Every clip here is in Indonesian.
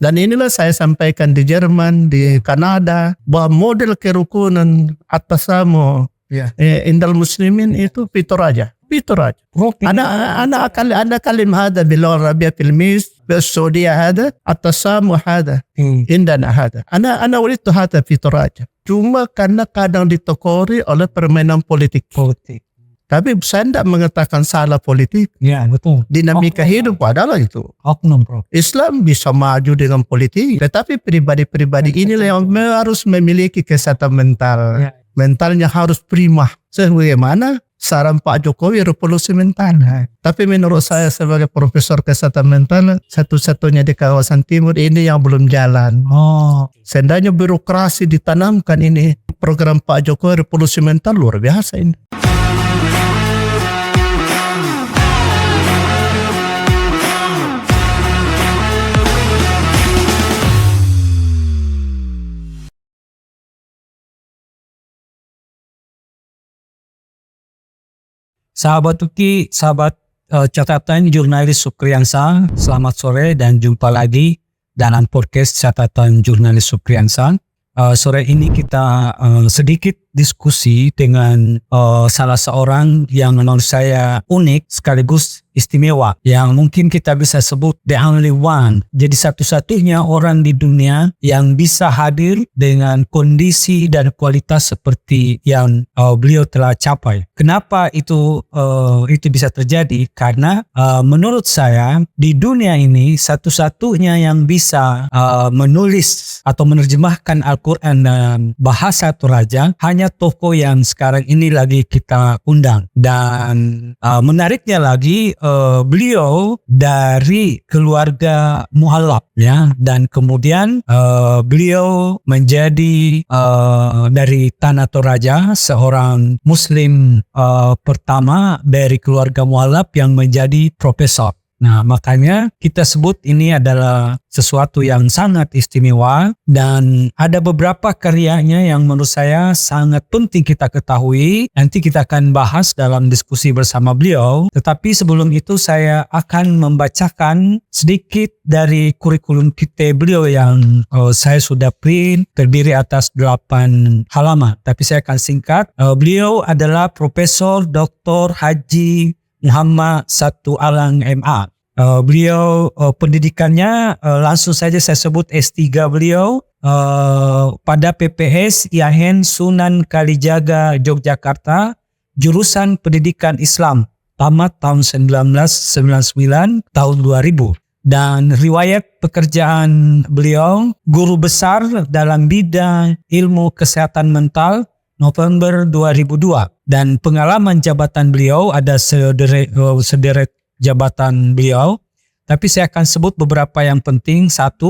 Dan inilah saya sampaikan di Jerman, di Kanada, bahwa model kerukunan at-tasamuh indal muslimin itu Toraja. أنا أكلم هذا باللغة العربية في الميز في السعودية هذا التسامح هذا عندنا هذا أنا ولدت هذا في Toraja. Cuma karena kadang ditekori oleh permainan politik. Tapi saya tidak mengatakan salah politik. Ya, betul. Dinamika hidup adalah itu. Oknum, Prof. Islam bisa maju dengan politik, tetapi pribadi-pribadi inilah yang harus memiliki kesehatan mental. Ya. Mentalnya harus prima. Sebagaimana saran Pak Jokowi revolusi mental. Tapi menurut saya sebagai profesor kesehatan mental, satu-satunya di kawasan timur ini yang belum jalan. Seandainya birokrasi ditanamkan ini, program Pak Jokowi revolusi mental luar biasa ini. Sahabat Uki, sahabat catatan jurnalis Supriyansa, selamat sore dan jumpa lagi dalam podcast catatan jurnalis Supriyansa. Sore ini kita sedikit diskusi dengan salah seorang yang menurut saya unik sekaligus istimewa, yang mungkin kita bisa sebut the only one. Jadi satu-satunya orang di dunia yang bisa hadir dengan kondisi dan kualitas seperti yang beliau telah capai. Kenapa itu bisa terjadi? Karena menurut saya di dunia ini satu-satunya yang bisa menulis atau menerjemahkan Al-Quran dalam bahasa Toraja hanya tokoh yang sekarang ini lagi kita undang. Dan menariknya lagi, beliau dari keluarga mualaf, ya, dan kemudian beliau menjadi dari tanah Toraja seorang muslim pertama dari keluarga mualaf yang menjadi profesor. Nah, makanya kita sebut ini adalah sesuatu yang sangat istimewa, dan ada beberapa karyanya yang menurut saya sangat penting kita ketahui. Nanti kita akan bahas dalam diskusi bersama beliau. Tetapi sebelum itu saya akan membacakan sedikit dari kurikulum kita beliau yang saya sudah print, terdiri atas 8 halaman. Tapi saya akan singkat. Beliau adalah Profesor Dr. Haji Muhammad Satu Alang MA. Beliau pendidikannya langsung saja saya sebut S3 beliau pada PPS IAIN Sunan Kalijaga Yogyakarta, jurusan Pendidikan Islam, tamat tahun 1999 tahun 2000. Dan riwayat pekerjaan beliau, guru besar dalam bidang ilmu kesehatan mental November 2002, dan pengalaman jabatan beliau ada sederet jabatan beliau, tapi saya akan sebut beberapa yang penting. 1.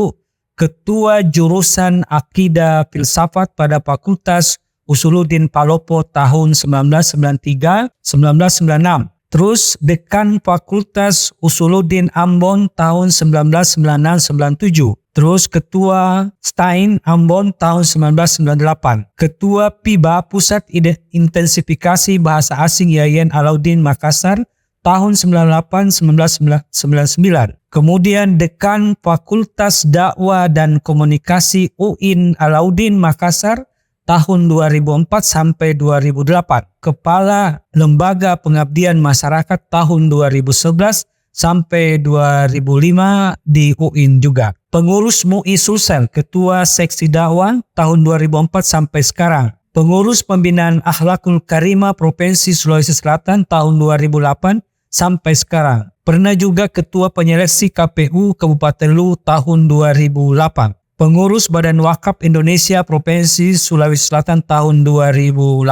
Ketua Jurusan Akidah Filsafat pada Fakultas Usuluddin Palopo tahun 1993-1996. Terus Dekan Fakultas Usuluddin Ambon tahun 1996-97. Terus Ketua Stein Ambon tahun 1998. Ketua PIBA Pusat Intensifikasi Bahasa Asing IAIN Alauddin Makassar tahun 98-1999. Kemudian Dekan Fakultas Dakwah dan Komunikasi UIN Alauddin Makassar tahun 2004 sampai 2008. Kepala Lembaga Pengabdian Masyarakat tahun 2011 sampai 2005 di UIN juga. Pengurus MUI Sulsel, Ketua Seksi Dakwah tahun 2004 sampai sekarang. Pengurus Pembinaan Akhlakul Karimah Provinsi Sulawesi Selatan tahun 2008 sampai sekarang. Pernah juga Ketua Penyeleksi KPU Kabupaten Luwu tahun 2008. Pengurus Badan Wakaf Indonesia Provinsi Sulawesi Selatan tahun 2018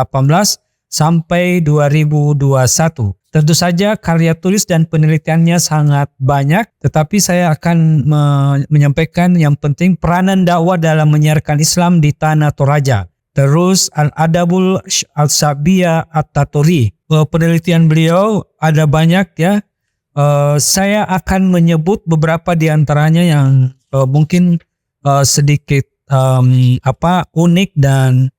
sampai 2021. Tentu saja karya tulis dan penelitiannya sangat banyak, tetapi saya akan menyampaikan yang penting peranan dakwah dalam menyiarkan Islam di tanah Toraja. Terus Al-Adabul Al-Sabiyah At-Taturi. Penelitian beliau ada banyak, ya. Saya akan menyebut beberapa di antaranya yang mungkin sedikit unik dan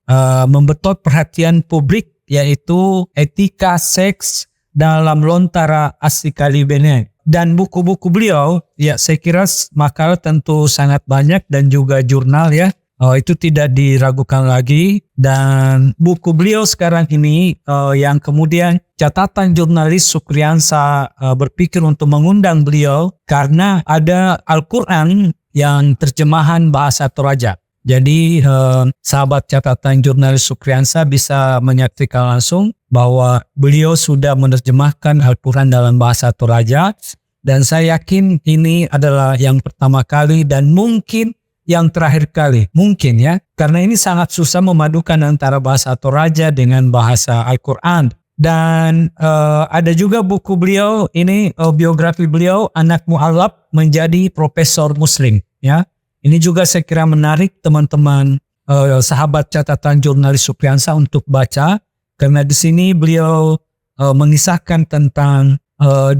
membetot perhatian publik, yaitu etika seks dalam lontara asli Kalibene. Dan buku-buku beliau, ya saya kira makalah tentu sangat banyak dan juga jurnal ya. Itu tidak diragukan lagi. Dan buku beliau sekarang ini yang kemudian catatan jurnalis Sukriyansa berpikir untuk mengundang beliau karena ada Al-Quran yang terjemahan bahasa Toraja. Jadi sahabat catatan jurnalis Sukriyansa bisa menyaksikan langsung bahwa beliau sudah menerjemahkan Al-Quran dalam bahasa Toraja, dan saya yakin ini adalah yang pertama kali dan mungkin yang terakhir kali, mungkin ya, karena ini sangat susah memadukan antara bahasa Toraja dengan bahasa Al-Quran. Dan ada juga buku beliau ini, biografi beliau, Anak Mu'allaf Menjadi Profesor Muslim ya. Ini juga saya kira menarik teman-teman sahabat catatan jurnalis Sukriyansa untuk baca, karena di sini beliau mengisahkan tentang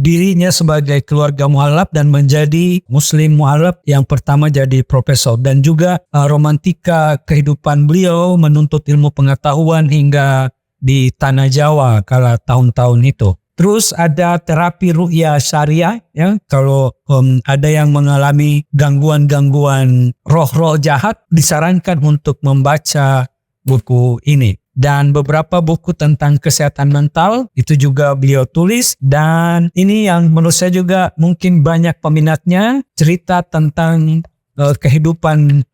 dirinya sebagai keluarga mu'allaf dan menjadi muslim mu'allaf yang pertama jadi profesor, dan juga romantika kehidupan beliau menuntut ilmu pengetahuan hingga di Tanah Jawa kala tahun-tahun itu. Terus ada terapi ru'ya syariah ya, kalau ada yang mengalami gangguan-gangguan roh-roh jahat disarankan untuk membaca buku ini. Dan beberapa buku tentang kesehatan mental itu juga beliau tulis, dan ini yang menurut saya juga mungkin banyak peminatnya, cerita tentang kehidupan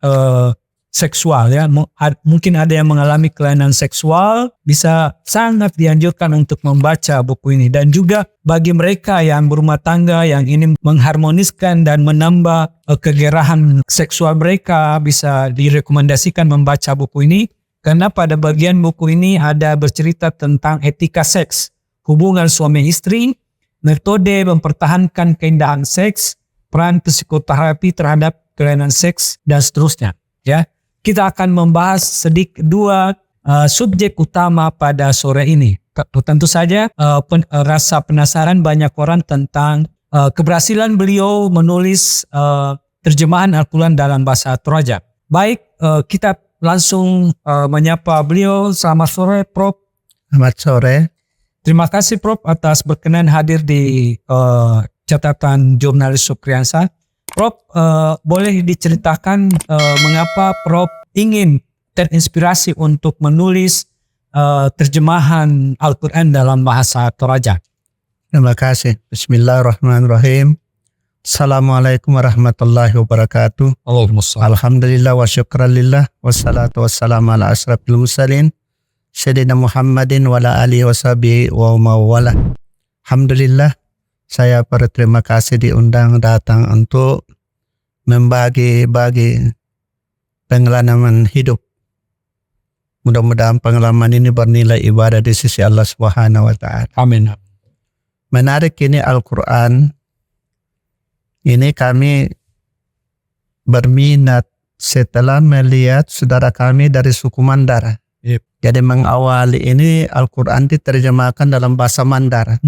seksual ya. Mungkin ada yang mengalami kelainan seksual, bisa sangat dianjurkan untuk membaca buku ini. Dan juga bagi mereka yang berumah tangga yang ingin mengharmoniskan dan menambah kegerahan seksual mereka, bisa direkomendasikan membaca buku ini, karena pada bagian buku ini ada bercerita tentang etika seks, hubungan suami istri, metode mempertahankan keindahan seks, peran psikoterapi terhadap kelainan seks, dan seterusnya ya. Kita akan membahas dua subjek utama pada sore ini. Tentu saja rasa penasaran banyak orang tentang keberhasilan beliau menulis terjemahan Al-Quran dalam bahasa Toraja. Baik, kita langsung menyapa beliau. Selamat sore, Prof. Selamat sore. Terima kasih, Prof, atas berkenan hadir di catatan jurnalis Sukriyansa. Prof, boleh diceritakan mengapa Prof ingin terinspirasi untuk menulis terjemahan Al-Quran dalam bahasa Toraja? Terima kasih. Bismillahirrahmanirrahim. Assalamualaikum warahmatullahi wabarakatuh. Alhamdulillah wa syukralillah. Wassalatu wassalamu ala asrafil mursalin Sayyidina Muhammadin wa ala alihi wa sahbihi wa mawala. Alhamdulillah, saya berterima kasih diundang datang untuk membagi-bagi pengalaman hidup. Mudah-mudahan pengalaman ini bernilai ibadah di sisi Allah Subhanahu wa Ta'ala. Amin. Menarik ini Al-Quran. Ini kami berminat setelah melihat saudara kami dari suku Mandara. Yep. Jadi mengawali ini Al-Quran diterjemahkan dalam bahasa Mandara.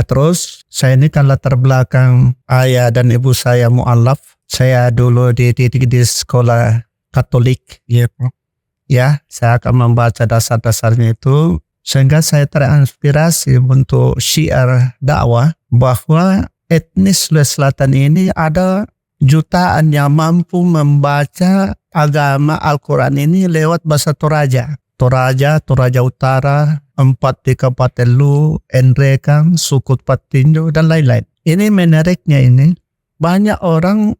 Terus saya ini kan latar belakang ayah dan ibu saya mu'allaf. Saya dulu dididik di sekolah Katolik. Yep. Ya, saya akan membaca dasar-dasarnya itu sehingga saya terinspirasi untuk syiar dakwah bahwa etnis Sulawesi Selatan ini ada jutaan yang mampu membaca agama Al-Quran ini lewat bahasa Toraja. Toraja Utara, 4 di Kabupaten Lu, Enrekang, Sukut Patinjo, dan lain-lain. Ini menariknya ini, banyak orang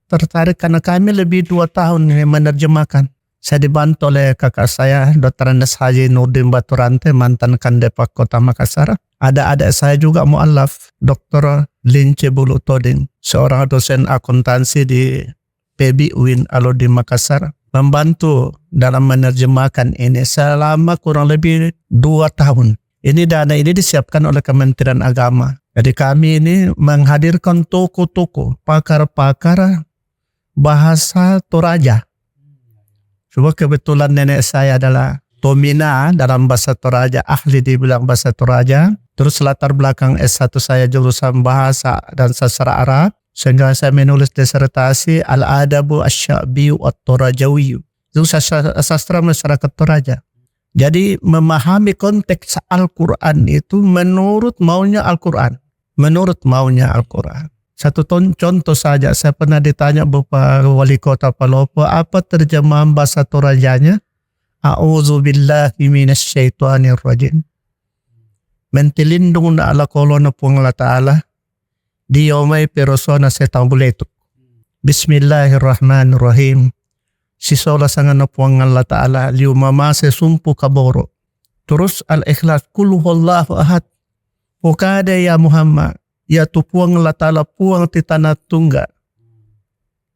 tertarik karena kami lebih 2 tahun menerjemahkan. Saya dibantu oleh kakak saya, Dr. Andes Haji Nurdin Baturante, mantan Kandepak Kota Makassar. Ada adik saya juga mu'allaf, Dr. Lince Bulu Toding, seorang dosen akuntansi di PB UIN Alodi Makassar, membantu dalam menerjemahkan ini selama kurang lebih 2 tahun. Ini dana ini disiapkan oleh Kementerian Agama. Jadi kami ini menghadirkan tokoh-tokoh, pakar-pakar bahasa Toraja. Cuma kebetulan nenek saya adalah Tomina dalam bahasa Toraja, ahli dibilang bahasa Toraja. Terus latar belakang S1 saya jurusan bahasa dan sastra Arab. Sehingga saya menulis disertasi Al-Adabu Asy-Sya'bi At-Torajawi. Itu sastra masyarakat Toraja. Jadi memahami konteks Al-Quran itu menurut maunya Al-Quran. menurut maunya Al-Quran. Satu contoh saja, saya pernah ditanya Bapak Wali Kota Palopo, apa terjemahan bahasa Torajanya? A'udzubillahi minasyaitonirrajim. Mentilindung na ala kolona po ng Allah Ta'ala, di yomay persona setang buletok. Bismillahirrahmanirrahim. Sisola sa nga na po ang Allah Ta'ala, liumamase sumpu kaboro. Terus al-ikhlas, kulhuallahu ahad. Pukada ya Muhammad, ya tupuang Allah Ta'ala puang titana tungga.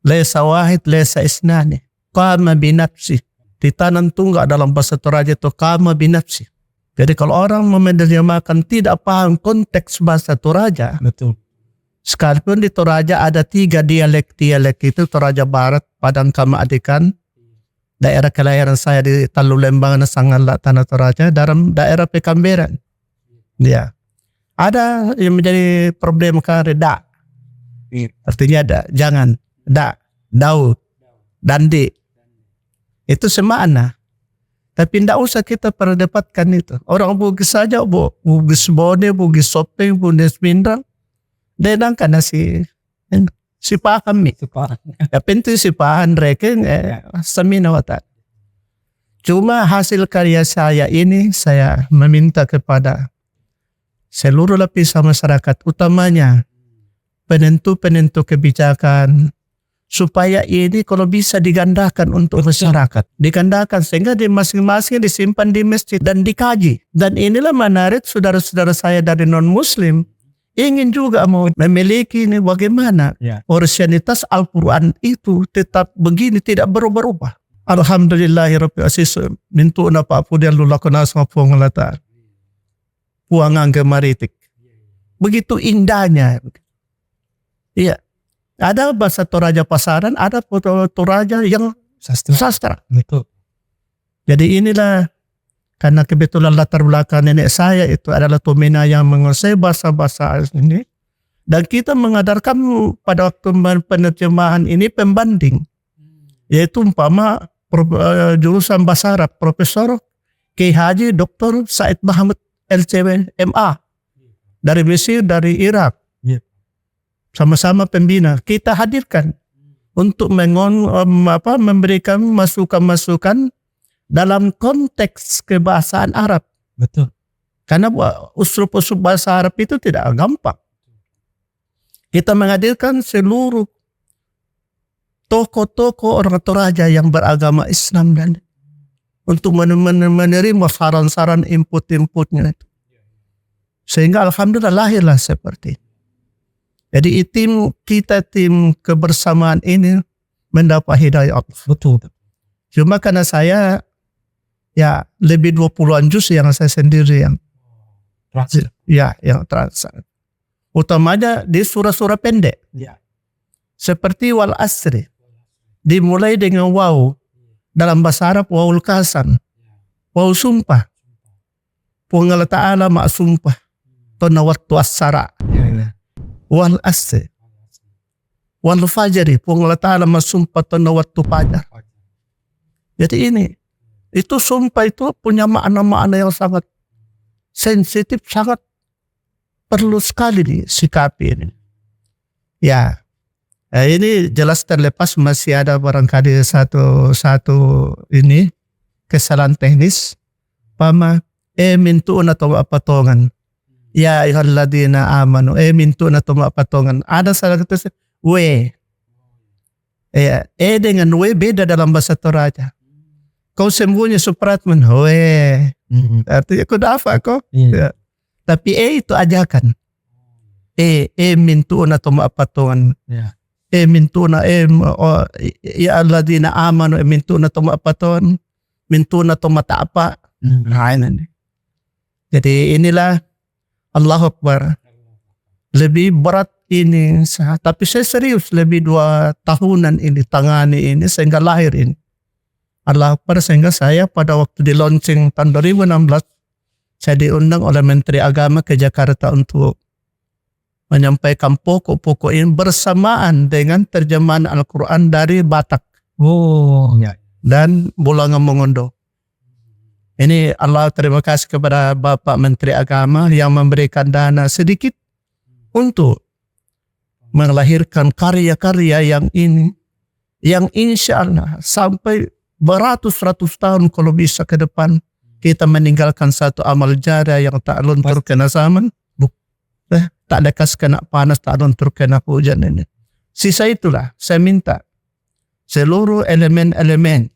Lesa wahid, lesa isnani. Kama binapsi. Titanan tungga dalam bahasa Toraja itu kama binapsi. Jadi kalau orang menerjemahkan tidak paham konteks bahasa Toraja, Betul. sekalipun di Toraja ada 3 dialek itu, Toraja Barat, Padang Kamadikan, daerah kelahiran saya di Talu Lembang, Sangalat, Tanah Toraja, dalam daerah Pekamberan. Ya. Ada yang menjadi problem karena da. Artinya da, jangan, da, daud, dandi. Itu semakna. Tapi tidak usah kita perdebatkan itu. Orang Bugis saja, Bugis Bone, Bugis Sopeng, Bugis Mindang. Denangkan na si pahan mi. Ya pintu si pahan reking sa minawatan. Cuma hasil karya saya ini saya meminta kepada seluruh lapisan masyarakat, utamanya penentu-penentu kebijakan, supaya ini kalau bisa digandakan untuk masyarakat. Digandakan sehingga di masing-masing disimpan di masjid dan dikaji. Dan inilah menarik saudara-saudara saya dari non-muslim ingin juga mau memiliki ini bagaimana orisinalitas Al-Quran itu tetap begini, tidak berubah-ubah. Alhamdulillahirabbil alamin. Mintu na pa po diyan lulakonas nga po ng latar. Puangang gemaritik. Begitu indahnya. Iya. Ada bahasa Toraja pasaran, ada Toraja yang sastra. Betul. Jadi inilah, karena kebetulan latar belakang nenek saya itu adalah Tumena yang menguasai bahasa-bahasa ini. Dan kita mengadarkan pada waktu penerjemahan ini pembanding. Yaitu umpama jurusan bahasa Arab, Profesor Kiai Haji Dr. Said Muhammad LCW MA. Dari Mesir, dari Irak. Sama-sama pembina kita hadirkan untuk memberikan masukan-masukan dalam konteks kebahasaan Arab. Betul. Karena usul-usul bahasa Arab itu tidak gampang. Kita menghadirkan seluruh tokoh-tokoh orang Toraja yang beragama Islam dan untuk menerima saran-saran input-inputnya itu. Sehingga alhamdulillah lahirlah seperti itu. Jadi tim kebersamaan ini mendapat hidayah Allah. Betul. Cuma karena saya ya lebih 20-an juz yang saya sendiri yang translate. Utamanya di surah-surah pendek. Ya. Seperti Wal Asri. Dimulai dengan waw. Dalam bahasa Arab wawul kasam. Waw sumpah. Allah Ta'ala mak sumpah. Tonawattu as-sara. Wal asri wal fajri Allah Ta'ala masumpah na waktu fajar. Jadi ini itu sumpah itu punya makna-makna yang sangat sensitif, sangat perlu sekali disikapi ini. Ya, ini jelas terlepas masih ada barangkali satu ini kesalahan teknis. Pama mintu na to patongan. Ya ayyuhalladzina amanu mintu na patongan. Ada salah satu we. Dengan we beda dalam bahasa Toraja. Kau sembunyi supratman we. Artinya kau dafa kau. Ya. Tapi itu ajakan. Mintu na patongan. Mintu na ya alladzina amanu mintu na patongan. Mintu na mataapa. Jadi inilah Allahu Akbar. Lebih berat ini, tapi saya serius lebih 2 tahunan ini tangani ini sehingga lahir ini. Allahu Akbar sehingga saya pada waktu di launching tahun 2016 saya diundang oleh Menteri Agama ke Jakarta untuk menyampaikan pokok-pokok ini bersamaan dengan terjemahan Al-Quran dari Batak dan Bulangan Mongondo. Ini Allah terima kasih kepada Bapak Menteri Agama yang memberikan dana sedikit untuk melahirkan karya-karya yang ini, yang insya Allah sampai beratus-ratus tahun kalau bisa ke depan kita meninggalkan satu amal jariah yang tak luntur kena zaman, tak lekas kena panas, tak luntur kena hujan ini. Sisa itulah saya minta seluruh elemen-elemen,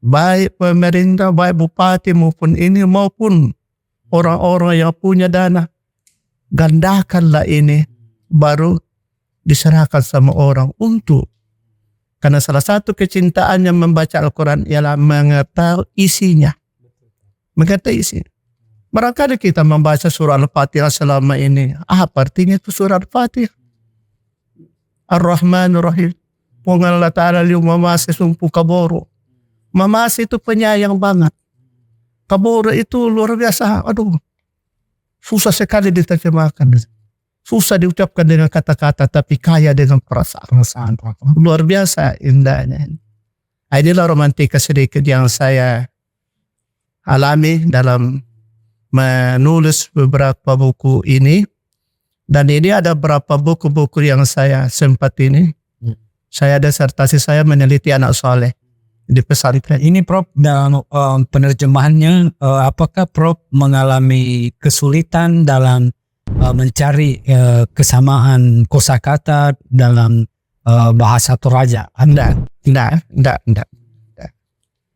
baik pemerintah, baik bupati maupun ini maupun orang-orang yang punya dana, gandakanlah ini baru diserahkan sama orang untuk, karena salah satu kecintaannya membaca Al-Quran ialah mengetahui isinya. Mengetahui isinya. Barangkali kita membaca surah Al-Fatihah selama ini. Apa artinya itu surah Al-Fatihah? Ar-Rahmanur Rahim. Allah Ta'ala liu mamasi sumpu kaboro. Mamasi itu penyayang banget. Kaboro itu luar biasa. Aduh, susah sekali diterjemahkan. Susah diucapkan dengan kata-kata, tapi kaya dengan perasaan. Luar biasa indahnya. Inilah romantika sedikit yang saya alami dalam menulis beberapa buku ini. Dan ini ada beberapa buku-buku yang saya sempat ini. Saya disertasi saya meneliti anak soleh di pesantren. Ini Prof, dalam penerjemahannya, apakah Prof mengalami kesulitan dalam mencari kesamaan kosakata dalam bahasa Toraja? Enggak.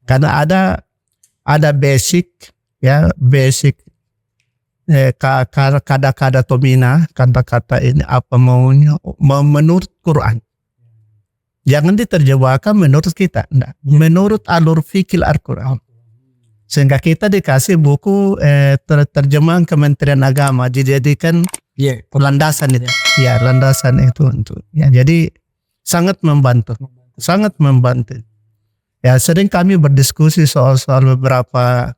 Karena ada basic, ya, basic kata-kata tomina, kata-kata ini apa maunya menurut Quran. Jangan diterjemahkan menurut kita, enggak. Menurut alur fikih Al-Quran. Sehingga kita dikasih buku terjemahan Kementerian Agama dijadikan landasan itu. Ya, landasan itu untuk. Ya, jadi sangat membantu. Ya, sering kami berdiskusi soal beberapa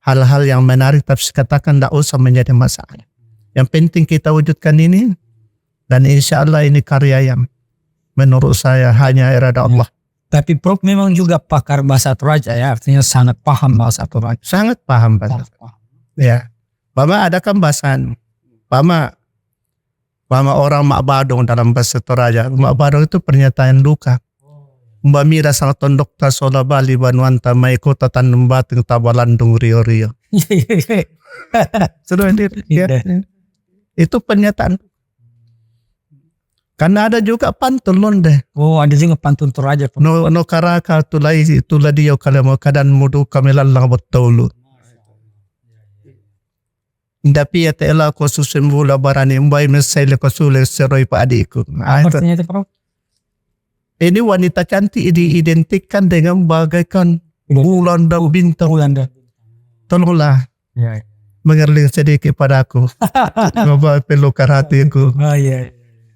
hal-hal yang menarik, tapi katakan tidak usah menjadi masalah. Yang penting kita wujudkan ini, dan insya Allah ini karya yang menurut saya hanya irada Allah. Tapi Prof memang juga pakar bahasa Toraja, ya, artinya sangat paham bahasa Toraja. Sangat paham bahasa. Ya, Bama ada kan bahasan, Bama orang Mak Badong dalam bahasa Toraja. Mak Badong itu pernyataan duka. Mbak Mira sang tondok ta sola bali banuanta mai kota tanum bating tabalandung rio-rio. Sudah ya. Itu pernyataan. Karena ada juga pantun londe. Oh, ada juga pantun Toraja. No karaka tulai dia kalau kadan mudu kamelan lang betul. Tapi ya telah ko susembula barani mbai mesele ko sule seroi pa adikku. Artinya itu Prof? Ini wanita cantik diidentikan dengan bagaikan bulan dan bintang. Tolonglah mengerling sedikit padaku. Coba pelukar hatiku.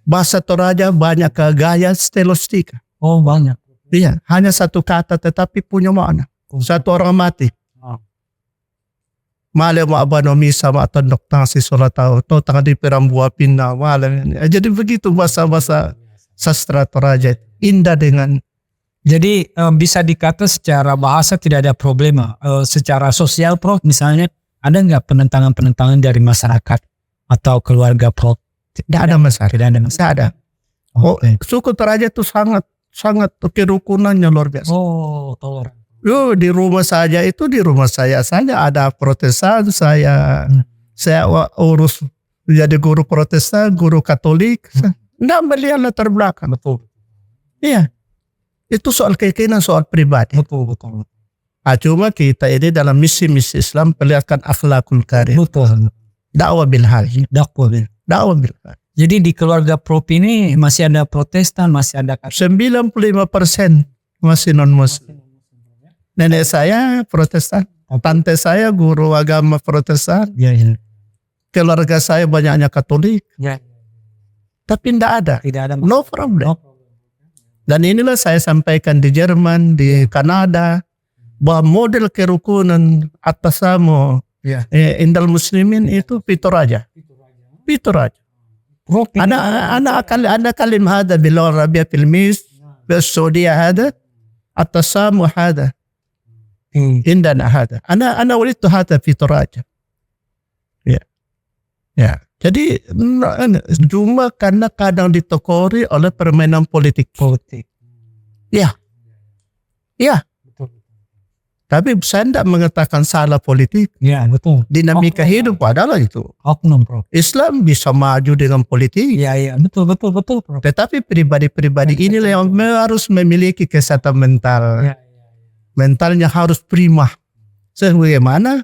Bahasa Toraja banyak gaya stilistika. Oh, banyak. Iya, hanya satu kata tetapi punya makna. Satu orang mati. Male mo abano misa ma tondok tang si solatao to tang di perambuah pinna male. Jadi begitu bahasa-bahasa sastra Toraja, indah dengan. Jadi bisa dikata secara bahasa tidak ada problema. Secara sosial Prof misalnya ada nggak penentangan-penentangan dari masyarakat atau keluarga Prof? Tidak ada masalah. Tidak ada masalah. Tidak ada. Oh, suku Toraja itu sangat kerukunannya luar biasa. Oh, toleran. Di rumah saja itu, di rumah saya saja ada Protestan, saya urus jadi guru Protestan, guru Katolik. Tidak melihat latar belakang. Betul. Iya. Itu soal keyakinan, soal pribadi. Betul. Cuma kita ini dalam misi-misi Islam perlihatkan akhlakul karim. Betul. Dakwah bil hal. Dakwah bil hal. Jadi di keluarga Prof ini masih ada Protestan, masih ada 95% masih non-Muslim. Nenek saya Protestan, tante saya guru agama Protestan. Keluarga saya banyaknya Katolik. Tapi tidak ada. No problem. Dan inilah saya sampaikan di Jerman, di Kanada, bahwa model kerukunan atasamu indal muslimin itu Toraja. Ana kalim hada bil Arabia fil mis bil Saudia hada atasamu hada indana hada. Ana ولدت hada fi Toraja. Ya. Jadi cuma karena kadang ditokori oleh permainan politik. Ya. Betul. Tapi saya tidak mengatakan salah politik. Ya, betul. Dinamika hidup adalah itu. Oknum, Prof. Islam bisa maju dengan politik. Iya, betul, Prof. Tetapi pribadi-pribadi inilah yang harus memiliki kesehatan mental. Ya. Mentalnya harus prima. Sebagaimana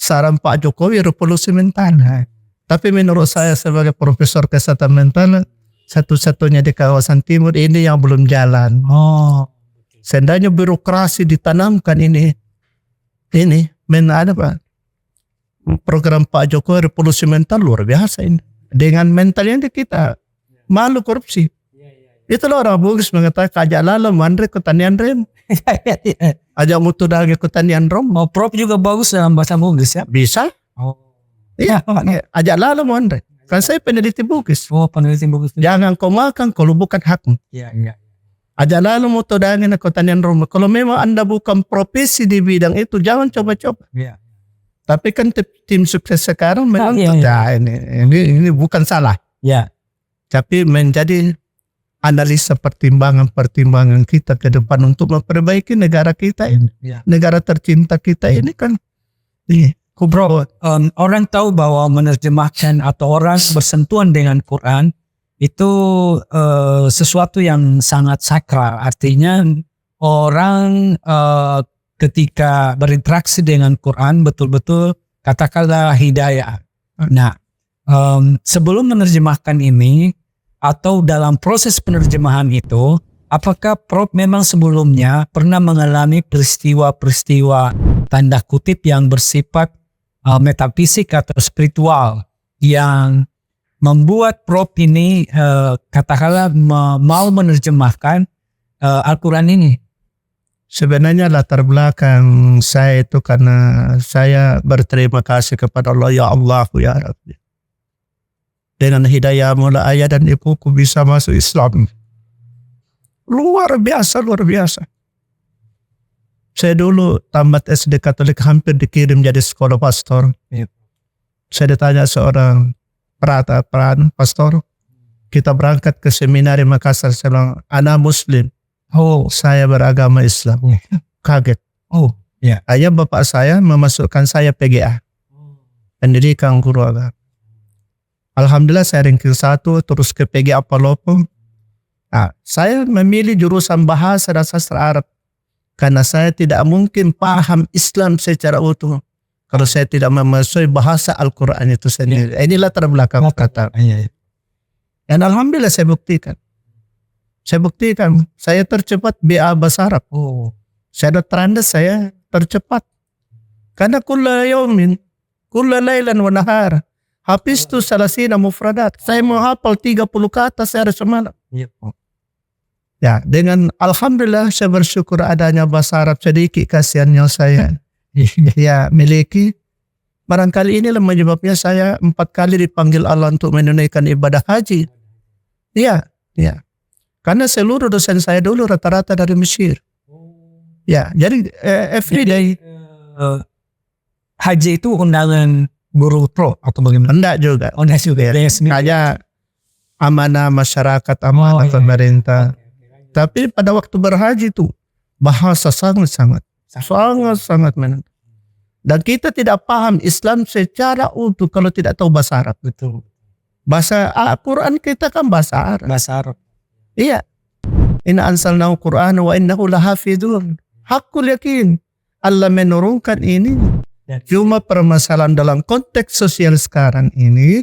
saran Pak Jokowi revolusi mental. Tapi menurut saya sebagai profesor kesehatan mental, satu-satunya di kawasan timur ini yang belum jalan. Seandainya birokrasi ditanamkan ini ada Pak. Program Pak Jokowi revolusi mental luar biasa ini. Dengan mentalnya kita malu korupsi. Itulah orang Bugis mengatakan ajak lala mandre kutanian rem. Ajak mutu dagi kutanian rom. Prof juga bagus dalam bahasa Bugis ya. Bisa? Iya, ajak lala mandre. Kan saya peneliti Bugis. Peneliti Bugis. Jangan kau makan kalau bukan hakmu. Iya. Ajak lala mutu dagi na kutanian rom. Kalau memang Anda bukan profesi di bidang itu, jangan coba-coba. Iya. Tapi kan tim sukses sekarang memang ini bukan salah. Ya. Tapi menjadi analisa pertimbangan kita ke depan untuk memperbaiki negara kita ini. Ya. Negara tercinta kita ini kan. Bro, orang tahu bahwa menerjemahkan atau orang bersentuhan dengan Quran itu sesuatu yang sangat sakral. Artinya orang ketika berinteraksi dengan Quran betul-betul katakanlah hidayah. Nah, sebelum menerjemahkan ini atau dalam proses penerjemahan itu, apakah Prof memang sebelumnya pernah mengalami peristiwa-peristiwa tanda kutip yang bersifat metafisik atau spiritual yang membuat Prof ini katakanlah mau menerjemahkan Al-Quran ini? Sebenarnya latar belakang saya itu karena saya berterima kasih kepada Allah, ya Allah, ya Rabbi. Dengan hidayah mula ayah dan ibuku bisa masuk Islam. Luar biasa. Saya dulu tamat SD Katolik hampir dikirim jadi sekolah pastor. Saya ditanya seorang peran pastor. Kita berangkat ke seminari Makassar. Saya bilang, anak Muslim. Saya beragama Islam. Kaget. Ayah bapak saya memasukkan saya PGA. Pendidikan guru agama. Alhamdulillah saya ranking 1 terus ke PGA Palopo. Saya memilih jurusan bahasa dan sastra Arab. Karena saya tidak mungkin paham Islam secara utuh kalau saya tidak memasuki bahasa Al-Quran itu sendiri. Inilah latar belakang kata. Dan Alhamdulillah saya buktikan. Saya tercepat BA bahasa Arab. Saya ada terandas saya tercepat. Karena kulla yaumin, kulla laylan wa nahar. Habis itu salasina mufradat. Saya mau hafal 30 kata sehari semalam. Ya, dengan Alhamdulillah saya bersyukur adanya bahasa Arab sedikit kasihannya saya. Ya, miliki. Barangkali inilah menyebabnya saya 4 kali dipanggil Allah untuk menunaikan ibadah haji. Ya. Karena seluruh dosen saya dulu rata-rata dari Mesir. Ya, jadi everyday. Haji itu undangan guru pro atau bagaimana? Enggak juga. Enggak juga. Kayak amanah masyarakat, amanah pemerintah. Tapi pada waktu berhaji itu bahasa sangat menentu. Dan kita tidak paham Islam secara utuh kalau tidak tahu bahasa Arab. Betul. Bahasa Al-Quran kita kan bahasa Arab. Iya. Inna ansalnahu Qur'an wa innahu lahafidun. Hakul yakin. Allah menurunkan ini. Cuma permasalahan dalam konteks sosial sekarang ini.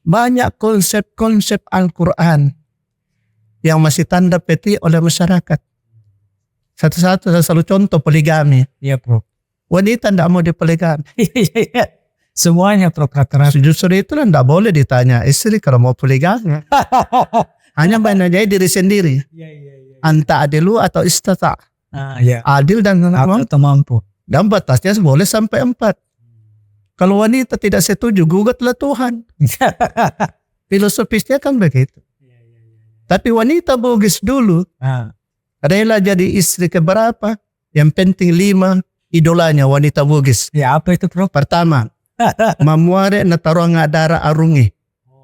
Banyak konsep-konsep Al-Quran yang masih tanda petik oleh masyarakat. Satu-satu saya selalu contoh poligami. Iya, Prof. Wanita tidak mau dipoligami. Semuanya, Prof. Justru itulah tidak boleh ditanya istri kalau mau poligami. Hanya menanyai diri sendiri. Anta adilu atau istata. Adil dan mampu. Dan batasnya boleh sampai 4. Kalau wanita tidak setuju, gugatlah Tuhan. Filosofisnya kan begitu. Tapi wanita Bugis dulu rela jadi istri keberapa? Yang penting 5 idolanya wanita Bugis. Ya, apa itu, Prof? Pertama, Mamuare na tarong adara arungi.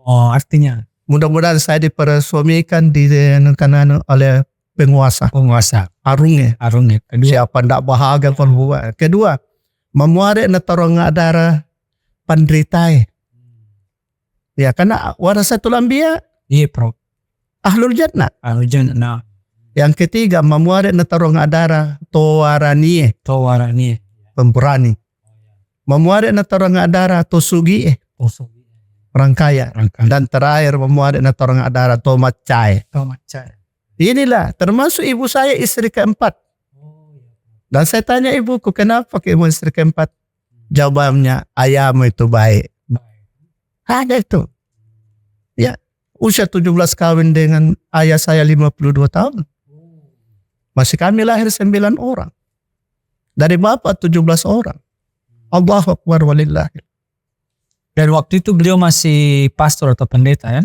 Oh, artinya Mudah-mudahan saya dipersuamikan di kanan oleh penguasa. penguasa. Arungi. Arungnya. Kedua, Siapa ndak bahagia kon buat. Kedua, mamuare na tarong adara pandritai. Ya, karena warasatul anbiya iya Prof. ahlul jannah. Anujan na Yang ketiga, mamuare na tarong adara towarani, tawarani. pemberani. Mamuare na tarong adara tosugi, orang kaya. Rangkang. Dan terakhir mamuare na tarong adara tomacai. Macam. Inilah termasuk ibu saya istri keempat. Dan saya tanya ibuku, kenapa kamu istri keempat? Jawabannya, ayahmu itu baik. Ada itu. Ya, usia 17 kawin dengan ayah saya 52 tahun. Masih kami lahir 9 orang. Dari bapak 17 orang. Allahu Akbar walillahi. Dan waktu itu beliau masih pastor atau pendeta ya?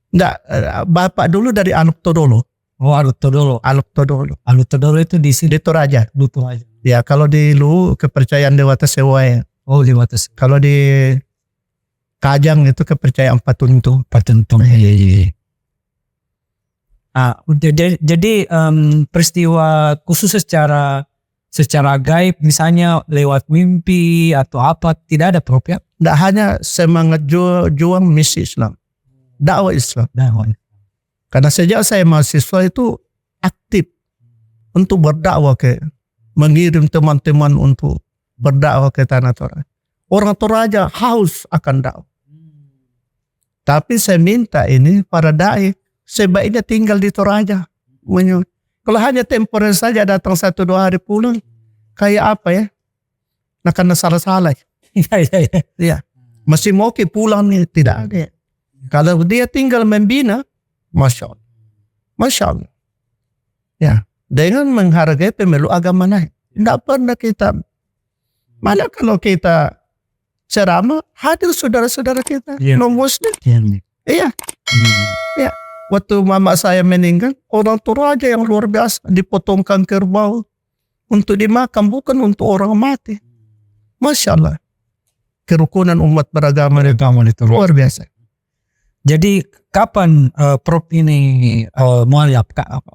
Enggak, bapak dulu dari Aluk Todolo. Oh, Alutodolo. Aluk Todolo. Alutodolo itu di sini. Di Toraja. Lutu aja. Ya, kalau di Lu kepercayaan Dewata Sewaya. Oh, di atas Kalau di Kajang itu kepercayaan Patuntu. patentung. Iya. Jadi peristiwa khusus secara gaib, misalnya lewat mimpi atau apa, tidak ada Prof ya? Tidak hanya semangat juang misi Islam. Dakwah Islam. Karena sejak saya mahasiswa itu aktif untuk berdakwah mengirim teman-teman untuk berdakwah ke Tanah Toraja. Orang Toraja haus akan dakwah. Tapi saya minta ini para dai sebaiknya tinggal di Toraja. Kalau hanya temporer saja datang 1-2 hari pulang, kayak apa ya? Nah, karena salah-salah. Ya, masih mau pulang nih, tidak ada. Kalau dia tinggal membina, Masya Allah. Masya Allah. Ya, dengan menghargai pemilu agama lain. Tidak pernah kita, mana kalau kita ceramah, hadir saudara-saudara kita, non-muslim. Iya. Ya, waktu mama saya meninggal, orang Toraja yang luar biasa, dipotongkan kerbau untuk dimakan, bukan untuk orang mati. Masya Allah. Kerukunan umat beragama itu luar biasa. Jadi kapan Prof ini mualaf?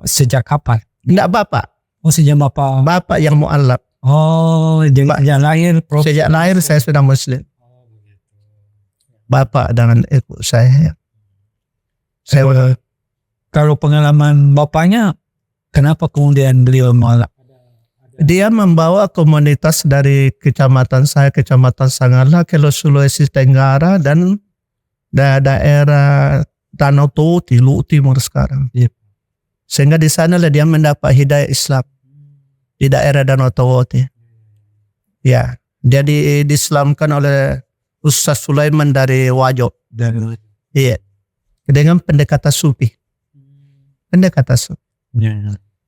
Sejak kapan? Tidak bapak. Oh, sejak Bapak. Bapak yang mu'alaf. Oh, sejak lahir Prof. Sejak lahir saya sudah muslim. Bapak dengan ibu saya. Saya Kalau pengalaman bapaknya, kenapa kemudian beliau mualaf? dia membawa komunitas dari kecamatan saya, Kecamatan Sangala, ke Sulawesi Tenggara dan daerah Danau Towo, Lu Timur sekarang. Yep. Sehingga di sana lah dia mendapat hidayah Islam di daerah Danau Towo. Ya, dia diislamkan oleh Ustaz Sulaiman dari Wajo. Iya. Dengan pendekatan sufi. Pendekatan sufi.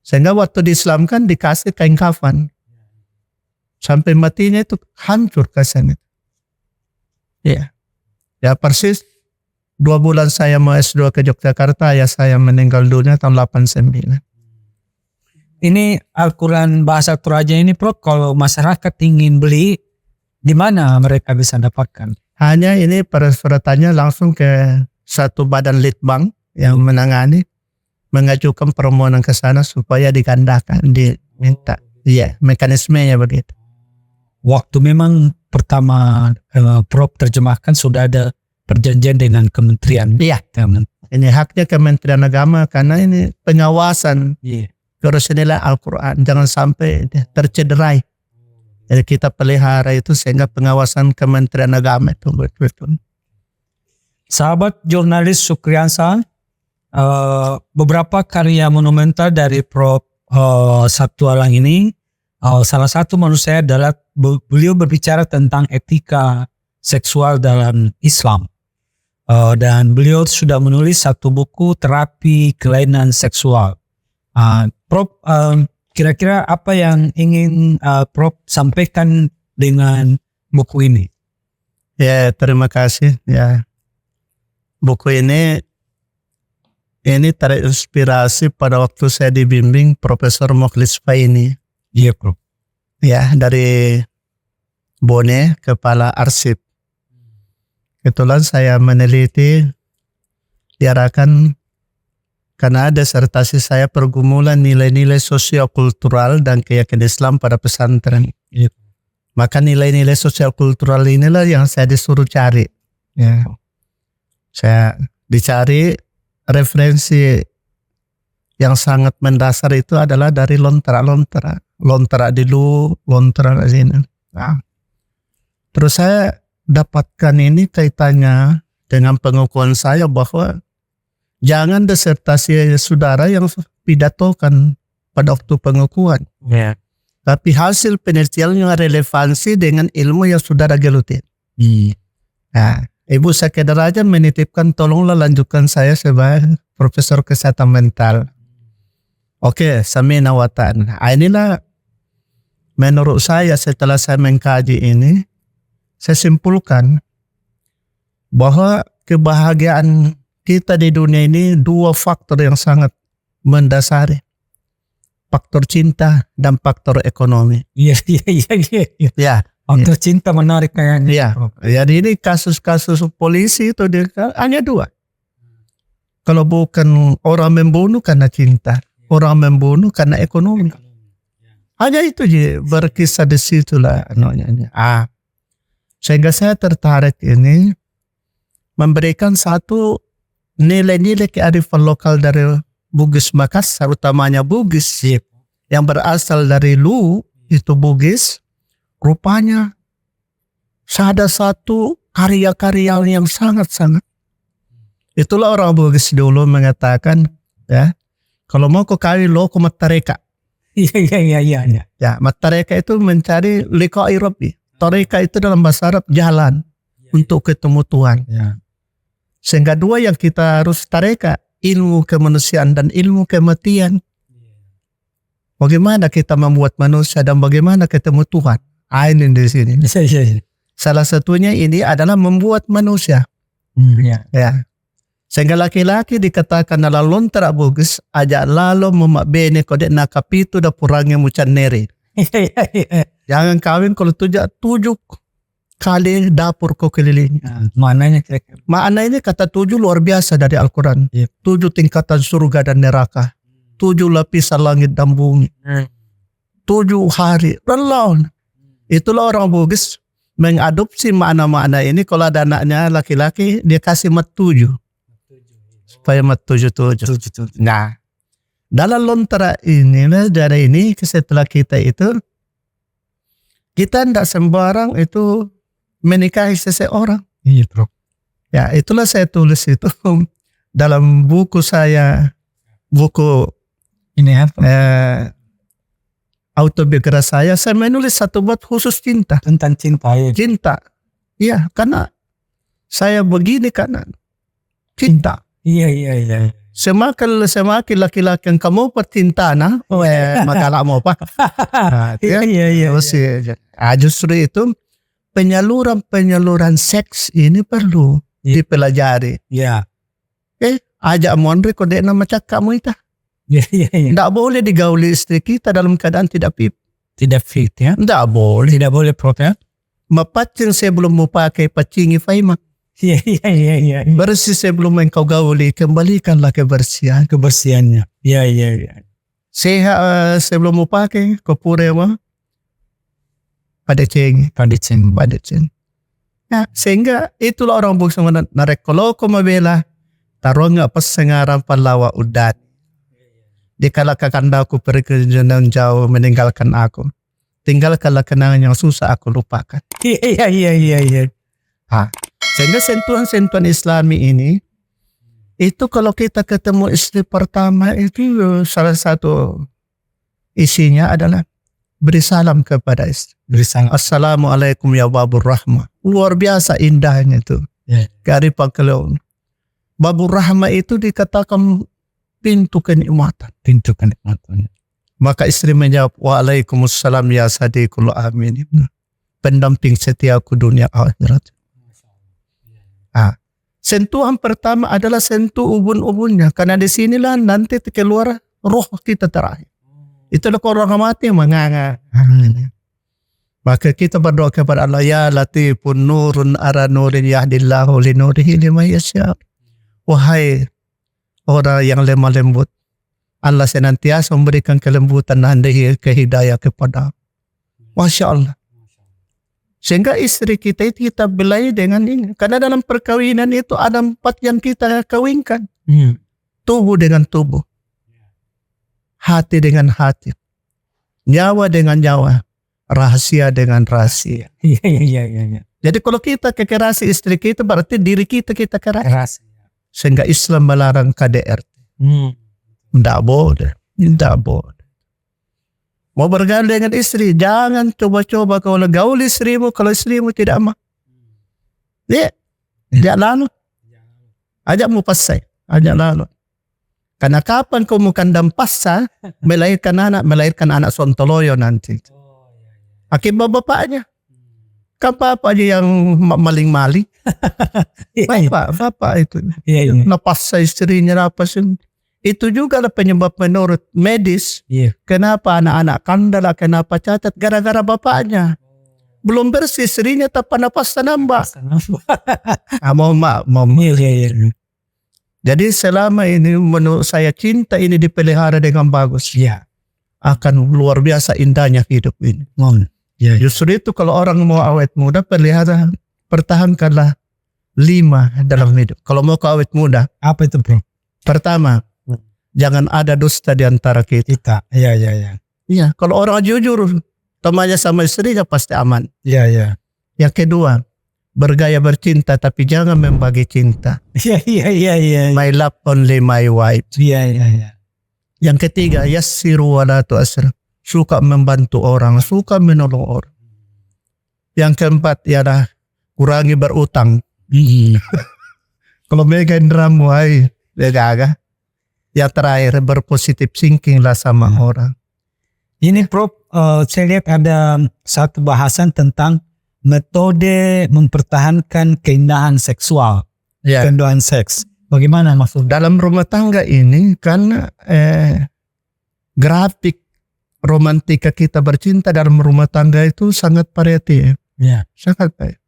Sehingga waktu diislamkan dikasih kain kafan. Sampai matinya itu hancur kasan itu. Iya. Ya persis 2 bulan saya mau S2 ke Yogyakarta, ya saya meninggal dunia tahun 89. Ini Al-Quran bahasa Toraja ini Prof, kalau masyarakat ingin beli, di mana mereka bisa dapatkan? Hanya ini persyaratannya langsung ke satu badan litbang yang menangani, mengajukan permohonan ke sana supaya digandakan, diminta. Iya, mekanismenya begitu. Waktu memang pertama Prof terjemahkan sudah ada perjanjian dengan kementerian. Iya. Ini haknya Kementerian Agama karena ini pengawasan kerusakan Al-Quran. Jangan sampai tercederai. Jadi kita pelihara itu sehingga pengawasan Kementerian Agama itu betul-betul. Sahabat jurnalis Sukriansa, beberapa karya monumental dari Prof Sabtualang ini, salah satu menurut saya adalah beliau berbicara tentang etika seksual dalam Islam. Dan beliau sudah menulis satu buku terapi kelainan seksual. Prof, kira-kira apa yang ingin Prof sampaikan dengan buku ini? Ya, terima kasih. Ya, buku ini terinspirasi pada waktu saya dibimbing Profesor Mokhlis Faini. Iya, Prof. Ya, dari Bone, kepala arsip. Kebetulan saya meneliti diarahkan karena disertasi saya pergumulan nilai-nilai sosiokultural dan keyakinan Islam pada pesantren. Iya. Maka nilai-nilai sosiokultural inilah yang saya disuruh cari. Ya. Saya dicari referensi yang sangat mendasar itu adalah dari lontera dulu, lontera di sini. Nah. Terus saya dapatkan ini kaitannya dengan pengakuan saya bahwa jangan disertasi saudara yang pidatokan pada waktu pengakuan. Ya. Tapi hasil penelitian yang relevansi dengan ilmu yang saudara geluti. Nah, Ibu Sekedar aja menitipkan tolonglah lanjutkan saya sebagai profesor kesehatan mental. Oke, samina watan. Inilah menurut saya setelah saya mengkaji ini, saya simpulkan bahwa kebahagiaan kita di dunia ini dua faktor yang sangat mendasari. Faktor cinta dan faktor ekonomi. Iya. Ya, Faktor cinta menarik kayaknya. ya. Jadi ini kasus-kasus polisi itu dia hanya dua. Kalau bukan orang membunuh karena cinta, orang membunuh karena ekonomi. Hanya itu aja berkisah di situlah. Sehingga saya tertarik ini memberikan satu nilai-nilai kearifan lokal dari Bugis Makassar, utamanya Bugis yang berasal dari Lu, itu Bugis. Rupanya ada satu karya-karya yang sangat-sangat. Itulah orang Bugis dulu mengatakan, ya, kalau mau kau kawin lo ke matareka. Iya. Ya, matareka itu mencari liqa'i rabbi. Tareka itu dalam bahasa Arab jalan untuk ketemu Tuhan. Ya. Sehingga dua yang kita harus tareka, ilmu kemanusiaan dan ilmu kematian. Bagaimana kita membuat manusia dan bagaimana ketemu Tuhan? Ini di sini. Iya. Salah satunya ini adalah membuat manusia. Iya. Ya. Sehingga laki-laki dikatakan dalam lontera Bugis, ajak lalu memak bene kodek nakapitu da purangnya mucan nere. Jangan kawin kalau 7 kali dapur kau keliling. Maknanya kira-kira. Makna ini kata 7 luar biasa dari Al-Quran. 7 tingkatan surga dan neraka. 7 lapisan langit dan bumi. 7 hari. Relaun. Itulah orang Bugis mengadopsi makna-makna ini. Kalau ada anaknya laki-laki, dia kasih mat 7. Supaya mat 7. Nah, dalam lontera ini, dari ini setelah kita itu, kita tidak sembarang itu menikahi seseorang. Iya, bro. Ya, itulah saya tulis itu dalam buku saya, buku Ini apa? autobiografi saya menulis satu bab khusus cinta. Tentang cinta. Ya. Cinta. Iya, karena saya begini karena cinta. Iya. Semakin laki-laki yang kamu percintaan, maka mau apa? Iya. Justru itu penyaluran seks ini perlu dipelajari. Iya. Ajak mondre kode nama kamu itu. Iya. Tidak boleh digauli istri kita dalam keadaan tidak fit. Tidak fit ya? Tidak boleh. Tidak boleh protes. Mapacing sebelum mau pakai pacingi faima. Iya. Bersih sebelum engkau gauli, kembalikanlah kebersihan. Kebersihannya. Iya. Sehat sebelum mau pakai kopurema. Pada ceng. Nah, sehingga itulah orang Bugis narek kalau kau mabela taruh nggak pas sengaran palawa udat. Dikala kakandaku pergi ke jalan jauh meninggalkan aku. Tinggalkanlah kenangan yang susah aku lupakan. Iya. Sehingga sentuhan-sentuhan Islami ini, itu kalau kita ketemu istri pertama itu salah satu isinya adalah beri salam kepada istri. Beri salam. Assalamualaikum ya babur rahmah. Luar biasa indahnya itu. Kearifan lokal. Babur rahmah itu dikatakan pintu kenikmatan. Maka istri menjawab, waalaikumsalam ya sadiqul amin. Pendamping setiaku dunia akhirat. Sentuhan pertama adalah sentuh ubun-ubunnya. Karena di sinilah nanti keluar roh kita terakhir. Itulah orang mati menganga. Maka kita berdoa kepada Allah, ya latifun nurun ara nurin yahdillahu li nurihi liman yasha. Wahai orang yang lemah lembut, Allah senantiasa memberikan kelembutan dan ke hidayah kepada. Masya Allah. Sehingga istri kita itu kita belai dengan ini. Karena dalam perkawinan itu ada 4 yang kita kawinkan. Tubuh dengan tubuh. Hati dengan hati. Nyawa dengan nyawa. Rahasia dengan rahasia. Iya. Jadi kalau kita kekerasi istri kita, berarti diri kita kerasi. Keras. Sehingga Islam melarang KDRT. Tidak boleh. Tidak boleh. Mau bergaul dengan istri, jangan coba-coba kau gaul istrimu kalau istrimu tidak mau. Dia lalu. Ajak mu pasai. Ajak lalu. Karena kapan kau mau kandang pasal, melahirkan anak sontoloyo nanti. Akibat bapaknya. Kan bapak aja yang maling-maling. Bapak itu. Napasai istrinya napasin. Itu juga lah penyebab menurut medis. Kenapa anak-anak kandala, kenapa cacat? Gara-gara bapaknya. Belum bersih, istrinya tak napas nambah. Jadi selama ini menurut saya cinta ini dipelihara dengan bagus. Akan luar biasa indahnya hidup ini. Justru itu kalau orang mau awet muda, pelihara, pertahankanlah 5 dalam hidup. Kalau mau awet muda. Apa itu bro? Pertama, jangan ada dusta di antara kita. Iya, kalau orang jujur temannya sama istrinya pasti aman. Yang kedua, bergaya bercinta tapi jangan membagi cinta. My love only my wife. Yang ketiga, yassiru wa la tu'assir. Suka membantu orang, suka menolong orang. Yang keempat ialah kurangi berutang. Kalau megang drum, gagal. Yang terakhir, berpositif thinking lah sama orang. Ini Prof, saya lihat ada satu bahasan tentang metode mempertahankan keindahan seksual, keindahan seks. Bagaimana maksudnya? Dalam rumah tangga ini kan grafik romantika kita bercinta dalam rumah tangga itu sangat variatif. Sangat baik.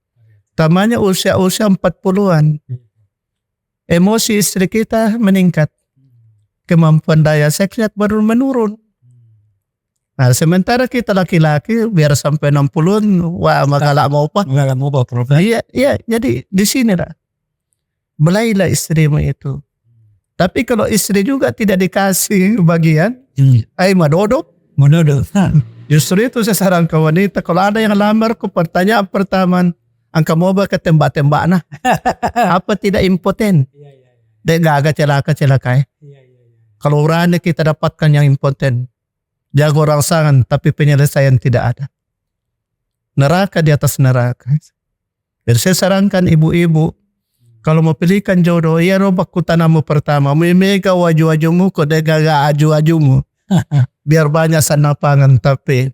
Tamanya usia-usia 40-an. Emosi istri kita meningkat. Kemampuan daya seksnya baru menurun. Nah, sementara kita laki-laki biar sampai 60-an, wah masalah mau apa? Prof. Iya, jadi di sini lah. Belailah istrimu itu. Tapi kalau istri juga tidak dikasih bagian, madodok. Justru itu saya saran ke wanita, kalau ada yang lamar ku, pertanyaan pertama, angka mau ketembak-tembak nah. Apa tidak impoten? Dia gak celaka-celaka. Kalau urane kita dapatkan yang impoten, jago rangsangan tapi penyelesaian tidak ada. Neraka di atas neraka. Jadi saya sarankan ibu-ibu, kalau mau pilihkan jodoh, ya robak kutanamu pertama, memega waju-wajumu, kodega aju-ajumu. Biar banyak sanapangan tapi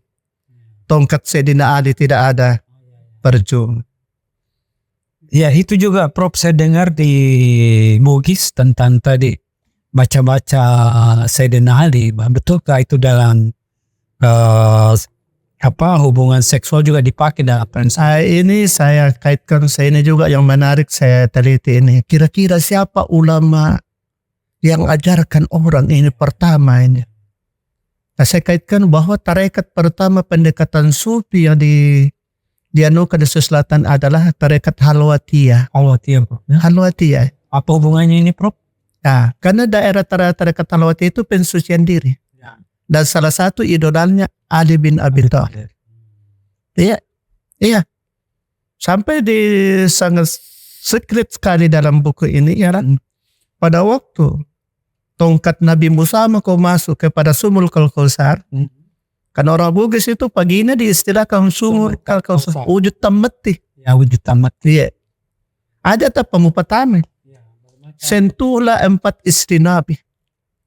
tongkat Sayyidina Ali tidak ada percuma. Ya itu juga Prof, saya dengar di Mugis tentang tadi baca-baca Sayyidina Ali. Betulkah itu dalam hubungan seksual juga dipakai dalam ini saya kaitkan, ini juga yang menarik saya teliti ini. Kira-kira siapa ulama yang ajarkan orang ini pertama ini? Nah, saya kaitkan bahwa tarekat pertama pendekatan sufi yang dianukan di Selatan adalah tarekat Halwatiyah. Halwatiyah. Apa hubungannya ini Prof? Nah, karena daerah tarekat Halwatiyah itu pensucian diri. Dan salah satu idolanya Ali bin Abi Thalib. Iya. Sampai di sangat secret sekali dalam buku ini ya kan. Pada waktu tongkat Nabi Musa mau masuk kepada Sumul Kausar. Kan orang Bugis itu paginya diistilahkan Sumul Kausar. Wujud tamati. Ya wujud tamati. Iya. Ada tak pemupatame. Sentuhlah 4 istri Nabi.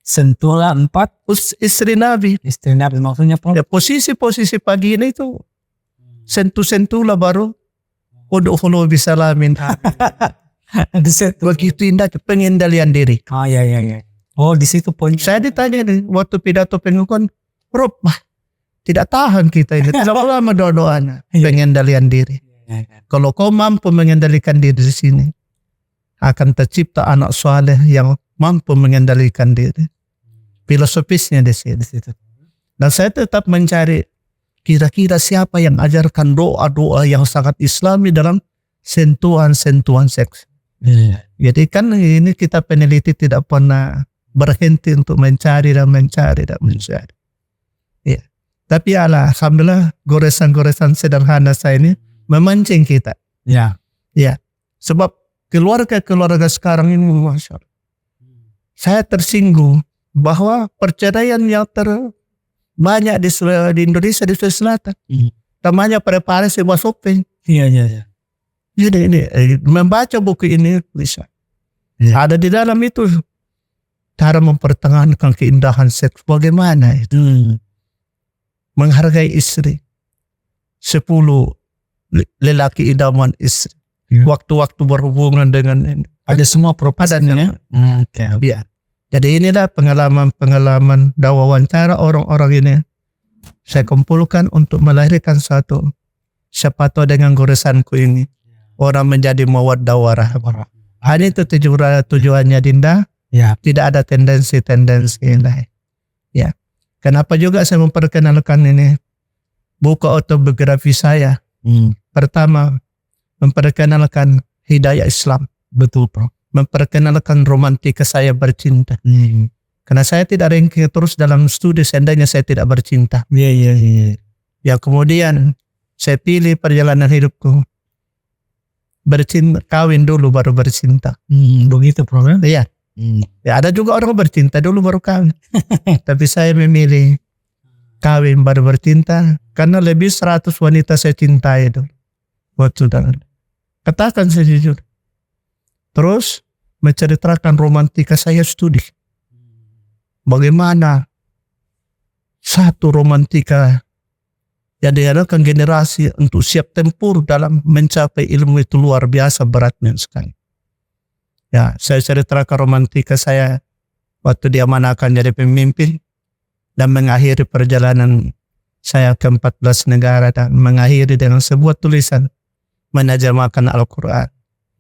Sentuhlah 4 istri Nabi. Istri Nabi maksudnya Prof? Ya, posisi pagi ini itu sentuh-sentuhlah baru udkhulu bisalamin. Begitu indah pengendalian diri. Iya. Oh di situ poinnya. Saya ditanya nih waktu pidato pengukuhan, Prof, Tidak tahan kita ini. Tidak lama doa-doanya. Pengendalian diri. Kalau kau mampu mengendalikan diri di sini, akan tercipta anak soleh yang mampu mengendalikan diri. Filosofisnya di situ. Dan saya tetap mencari kira-kira siapa yang ajarkan doa-doa yang sangat islami dalam sentuhan-sentuhan seks. Jadi kan ini kita peneliti tidak pernah berhenti untuk mencari dan mencari. Ya. Tapi alhamdulillah goresan-goresan sederhana saya ini memancing kita. Ya. Sebab keluarga-keluarga sekarang ini, Masya Allah, saya tersinggung bahwa perceraian yang banyak di Indonesia, di Sulawesi Selatan, namanya preparasi wasopeng. Iya. Jadi ini membaca buku ini bisa. Ada di dalam itu cara mempertahankan keindahan seks. Bagaimana itu? Menghargai istri. 10 lelaki idaman istri. Waktu-waktu berhubungan dengan ini. Ada semua proposisinya. Ya. Jadi inilah pengalaman dan wawancara orang-orang ini. Saya kumpulkan untuk melahirkan satu. Siapa tahu dengan goresanku ini orang menjadi mawaddah warahmah. Hanya itu tujuannya, Dinda. Ya. Tidak ada tendensi-tendensi lain. Ya. Kenapa juga saya memperkenalkan ini buku autobiografi saya. Pertama, memperkenalkan hidayah Islam. Betul, Bro. Memperkenalkan romantika saya bercinta. Karena saya tidak ranking terus dalam studi seandainya saya tidak bercinta. Iya. Ya, kemudian saya pilih perjalanan hidupku. Bercinta, kawin dulu baru bercinta. Begitu, Bro. Iya. Ya, ada juga orang bercinta dulu baru kawin. Tapi saya memilih kawin baru bercinta karena lebih 100 wanita saya cintai itu. Waktu dan katakan sejujur. Terus menceritakan romantika saya studi. Bagaimana satu romantika yang diadakan generasi untuk siap tempur dalam mencapai ilmu itu luar biasa beratnya sekali. Ya, saya ceritakan romantika saya waktu diamanahkan jadi pemimpin dan mengakhiri perjalanan saya ke 14 negara dan mengakhiri dengan sebuah tulisan menerjemahkan Al-Quran.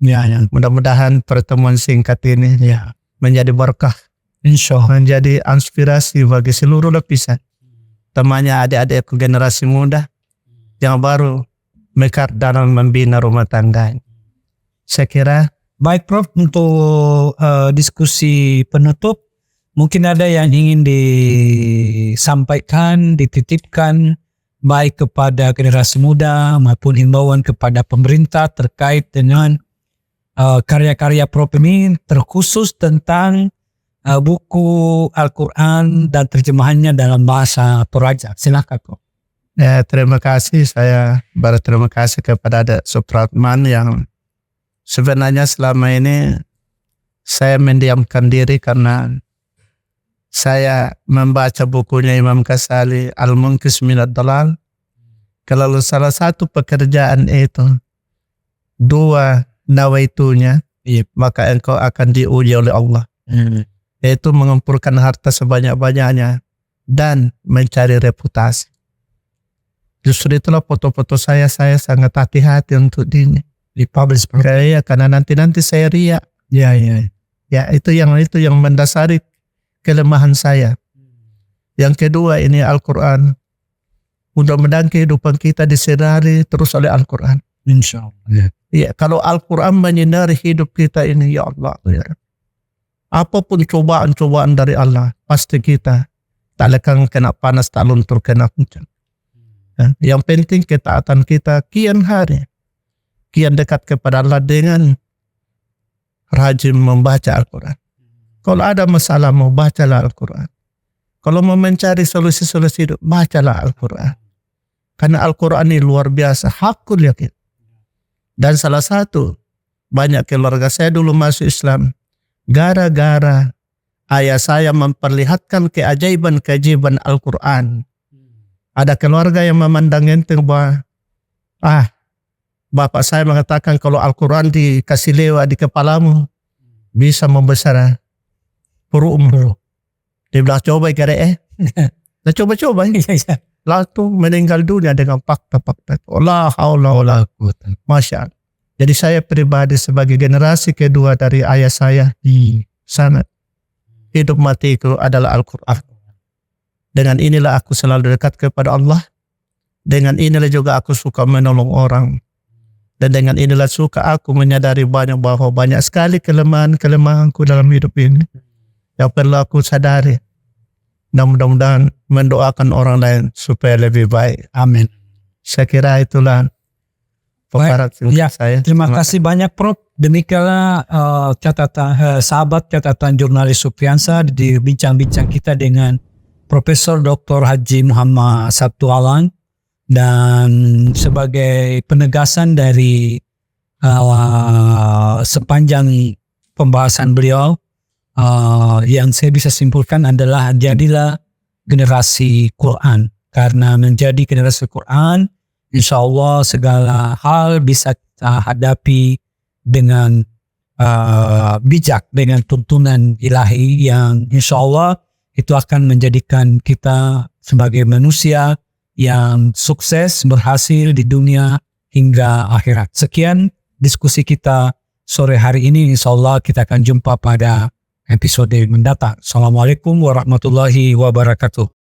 Ya. Mudah-mudahan pertemuan singkat ini menjadi berkah, Insyaallah, menjadi inspirasi bagi seluruh lapisan temannya, adik-adik generasi muda yang baru mekar dalam membina rumah tangga. Saya kira baik, Prof, untuk diskusi penutup, mungkin ada yang ingin disampaikan, dititipkan baik kepada generasi muda maupun himbauan kepada pemerintah terkait dengan karya-karya Prof ini, terkhusus tentang buku Al-Quran dan terjemahannya dalam bahasa Toraja. Silakan, Prof. Ya, terima kasih. Saya berterima kasih kepada Adik Supratman yang sebenarnya selama ini saya mendiamkan diri karena saya membaca bukunya Imam Ghazali Al-Munqidh Minad Dhalal. Kalau salah satu pekerjaan itu 2 nawaitunya, maka engkau akan diuji oleh Allah. Yaitu mengumpulkan harta sebanyak-banyaknya dan mencari reputasi. Justru itulah foto-foto saya sangat hati-hati untuk Dipublish, Prof. karena nanti saya riak. Ya. Ya, itu yang mendasari kelemahan saya. Yang kedua ini Al-Quran. Mudah-mudahan kehidupan kita disinari terus oleh Al-Quran. Insyaallah. Ya, kalau Al-Quran menyinari hidup kita ini, ya Allah. Ya. Apapun cobaan-cobaan dari Allah, pasti kita tak lekang kena panas, tak luntur kena hujan. Ya. Yang penting ketaatan kita kian hari, kian dekat kepada Allah dengan rajin membaca Al-Quran. Kalau ada masalah mau bacalah Al-Quran. Kalau mau mencari solusi-solusi hidup, bacalah Al-Quran. Karena Al-Quran ini luar biasa, hakul yakin. Dan salah satu, banyak keluarga saya dulu masuk Islam, gara-gara ayah saya memperlihatkan keajaiban-keajaiban Al-Quran. Ada keluarga yang memandang enteng bahwa, bapak saya mengatakan kalau Al-Quran dikasih lewat di kepalamu, bisa membesar perutmu. Dia bilang coba kira nah coba-coba. lalu meninggal dunia dengan fakta-fakta itu. La haula wala quwwata. Masya Allah. Jadi saya pribadi sebagai generasi kedua dari ayah saya di sana, hidup matiku adalah Al-Quran. Dengan inilah aku selalu dekat kepada Allah. Dengan inilah juga aku suka menolong orang. Dan dengan inilah suka aku menyadari bahwa banyak sekali kelemahan-kelemahanku dalam hidup ini yang perlu aku sadari. Dan mudah-mudahan mendoakan orang lain supaya lebih baik. Amin. Saya kira itulah paparan Ya, saya. terima kasih banyak Prof. Demikianlah sahabat catatan jurnalis Supriyansa di bincang-bincang kita dengan Profesor Dr. Haji Muhammad Sabtu Alan. Dan sebagai penegasan dari sepanjang pembahasan beliau, yang saya bisa simpulkan adalah jadilah generasi Quran. Karena menjadi generasi Quran, insya Allah segala hal bisa kita hadapi dengan bijak, dengan tuntunan ilahi yang insya Allah itu akan menjadikan kita sebagai manusia yang sukses, berhasil di dunia hingga akhirat. Sekian diskusi kita sore hari ini. Insya Allah kita akan jumpa pada episode mendatang. Assalamualaikum warahmatullahi wabarakatuh.